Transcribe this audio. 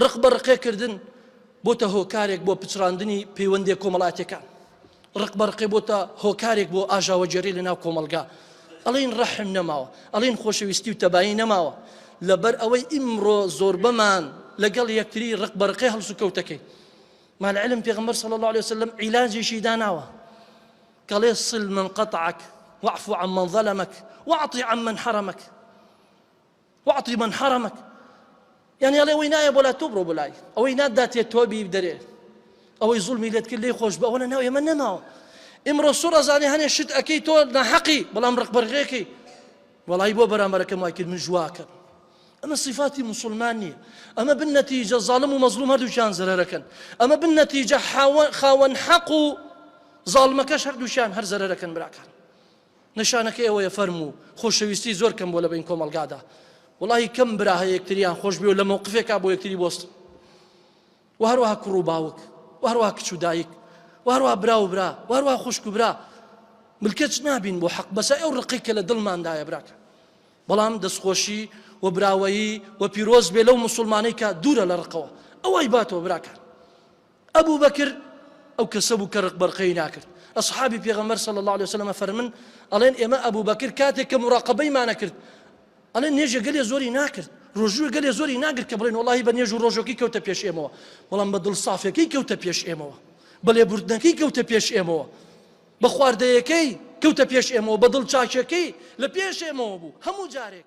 ڕق بە ڕقێکردن بۆتە هۆکارێک بۆ پچڕاندنی پەیوەندی کۆمەڵاتیەکان، ڕق بە ڕقێ بۆتە هۆکارێک بۆ ئاژاوەجێری لە ناو کۆمەلگا. ئەڵێن ڕەحم نەماوە، ئەڵێن خۆشەویستی و تەبایی نەماوە، لەبەر ئەوەی ئیمڕۆ زۆربەمان لەگەڵ یەکتری ڕق بە ڕقێ هەڵسو کەوتەکەی. مالعلم پێغەمبەر صلی الله عليه وسلم عیلاجێکی داناوە کەڵێ صل من قطعك واعف عن من ظلمك واعطي عن من حرمك واعطي من حرمك. يعني ئەڵێ ئەوەی نایە بۆ لا تۆ بڕۆ بۆلای، ئەوەی ناداتێت تۆ بی بدەرێ، ئەوەی زوڵمی لێت کرد لێی خۆش بە ئەوە لە ناو ئێمە نەماوە. ئیمڕۆ سوڕ ئەزانێ هەنێ شت ئەەکەی تۆ ناحەقی، بەڵام ڕق بە ڕقێکی وەڵی بۆ بەرامبەرەکەم وای کرد من ژواکەم. ئەمە صفاتی مسلمان نییە، ئەمە بالنەتیجە زاڵم و مەزلوم هەردووشیان زەرەرەکەن، ئەمە بالنەتیجە خاوەن حەق و زاڵمەکەش هەردووشیان هەر زەرەرەکەن. براکان نشانەکەی ئەوەیە فەرموو خۆشەویستی زۆر کەم بۆ لە بین کۆمەلگادا. وڵی کەم برا هەیە یەکتریان خۆش بێ و لە مووقفێکا بۆ یەکتری بۆست، و هەروەها کوڕ و باوک، و هەروەها کچ و دایک، و هەروەها برا و برا، و هەروەها خوشک و برا ملکەت نابین بۆ حەق، بەسە ئەو ڕقی کە لە دڵماندایە براکە. بەڵام دەستخۆشی و براوەیی و پیرۆز بێ لەو مسلمانەی کە دوورە لە ڕقەوە، ئەوەی باتەوە براکان. ئەبوو بەکر ئەو کەسە بوو کە ڕق بە ڕقەی ناکرد. ئەصحابی پێغەمبەر صلی الله عليه وسلم فەرمن ئەڵێن ئێمە ئەبوو بەکر کاتێک کە مراقەبەیمانە کرد، ئەڵێن نێژە گەلێ زۆری ناکرد، ڕۆژووە گەلێ زۆری ناگرت کە بڵێن وەڵاهی بە نێژ و ڕۆژۆکی کەوتە پێش ئێمەوە، بەڵام بە دڵسافەکەی کەوتە پێش ئێمەوە، بە لێبوردنەکەی کەوتە پێش ئێمەوە، بە خواردەیەکەی کەوتە پێش ئێمەوە، بە دڵچاکەکەی لە پێش ئێمەوە بوو هەموو جارێک.